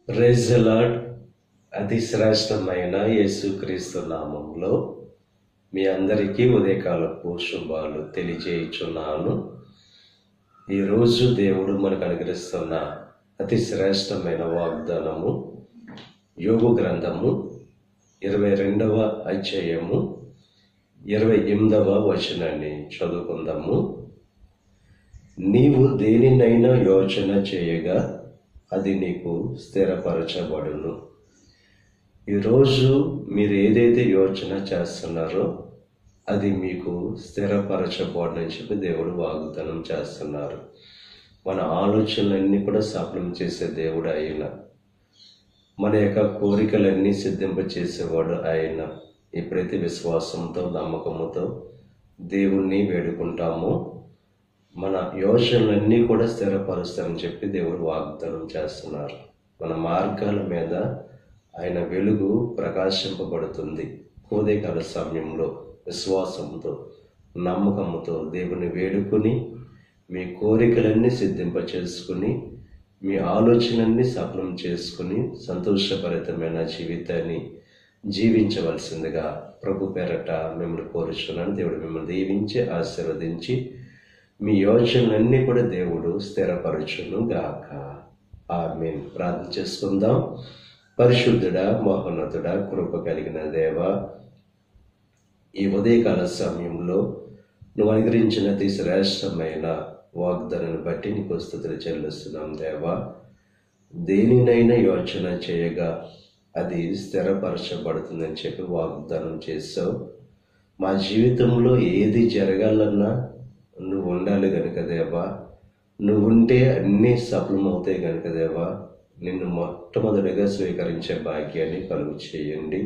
Praise the lord. అతి శ్రేష్టమైన యేసుక్రీస్తు నామంలో మీ అందరికీ ఉదయకాలపు శుభాలు తెలియజేయుచున్నాను. ఈరోజు దేవుడు మనకు అనుగ్రహిస్తున్న అతి శ్రేష్టమైన వాగ్దానము యోబు గ్రంథము 22వ అధ్యాయము 28వ వచనాన్ని చదువుకుందాము. నీవు దేనినైనా యోచన చేయగా అది నీకు స్థిరపరచబడును. ఈరోజు మీరు ఏదైతే యోచన చేస్తున్నారో అది మీకు స్థిరపరచబడునని చెప్పి దేవుడు వాగ్దానం చేస్తున్నారు. మన ఆలోచనలన్నీ కూడా సఫలం చేసే దేవుడు ఆయన. మన యొక్క కోరికలన్నీ సిద్ధింపచేసేవాడు ఆయన. ఎప్పుడైతే విశ్వాసంతో నమ్మకంతో దేవుణ్ణి వేడుకుంటామో మన యోచనలన్నీ కూడా స్థిరపరుస్తారని చెప్పి దేవుడు వాగ్దానం చేస్తున్నారు. మన మార్గాల మీద ఆయన వెలుగు ప్రకాశింపబడుతుంది. ఉదయకాల సమయంలో విశ్వాసంతో నమ్మకంతో దేవుని వేడుకొని మీ కోరికలన్నీ సిద్ధింపచేసుకుని మీ ఆలోచనలన్నీ సఫలం చేసుకుని సంతోషభరితమైన జీవితాన్ని జీవించవలసిందిగా ప్రభు పేరట మిమ్మల్ని కోరుచున్నాను. దేవుడు మిమ్మల్ని దీవించి ఆశీర్వదించి మీ యోచనలన్నీ కూడా దేవుడు స్థిరపరచును గాక. ఆమేన్. ప్రార్థన చేసుకుందాం. పరిశుద్ధుడా, మహోన్నతుడా, కృప కలిగిన దేవ, ఈ ఉదయకాల సమయంలో నువ్వు అనుగ్రహించిన అతి శ్రేష్టమైన వాగ్దానాన్ని బట్టి నీకు స్తుతులు చెల్లిస్తున్నాం దేవా. దేనినైనా యోచన చేయగా అది స్థిరపరచబడుతుందని చెప్పి వాగ్దానం చేసావు. మా జీవితంలో ఏది జరగాలన్నా నువ్వు ఉండాలి కనుక దేవా, నువ్వు ఉంటే అన్నీ సఫలమవుతాయి కనుక దేవా, నిన్ను మొట్టమొదటిగా స్వీకరించే భాగ్యాన్ని కలుగు చేయండి.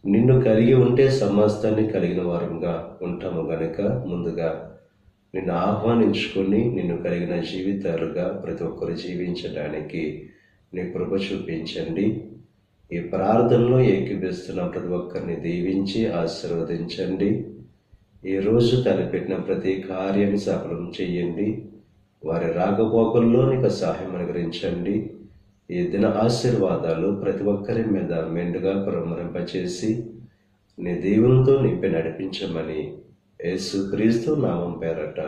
నిన్ను కలిగి ఉంటే సమస్తాన్ని కలిగిన వారంగా ఉంటాము గనుక ముందుగా నిన్ను ఆహ్వానించుకొని నిన్ను కలిగిన జీవితాలుగా ప్రతి ఒక్కరు జీవించడానికి నీ కృప చూపించండి. ఈ ప్రార్థనలో ఏకీభవిస్తున్న ప్రతి ఒక్కరిని దీవించి ఆశీర్వదించండి. ఈరోజు తలపెట్టిన ప్రతి కార్యాన్ని సఫలం చేయండి. వారి రాకపోకల్లో నీకు సహాయం అనుగ్రహించండి. ఈ దిన ఆశీర్వాదాలు ప్రతి ఒక్కరి మీద మెండుగా కుమ్మరింపచేసి నీ దేవునితో నింపి నడిపించమని యేసుక్రీస్తు నామం పేరట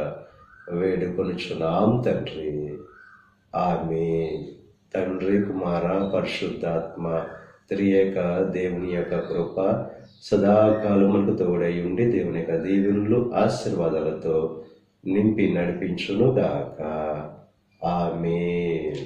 వేడుకొనుచున్నాం తండ్రి. ఆమేన్. తండ్రి, కుమార, పరిశుద్ధాత్మ త్రియేక దేవుని యొక్క కృప సదాకాలం మనకు తోడై ఉండి దేవుని యొక్క దీవెనలు ఆశీర్వాదాలతో నింపి నడిపించును గాక. ఆమేన్.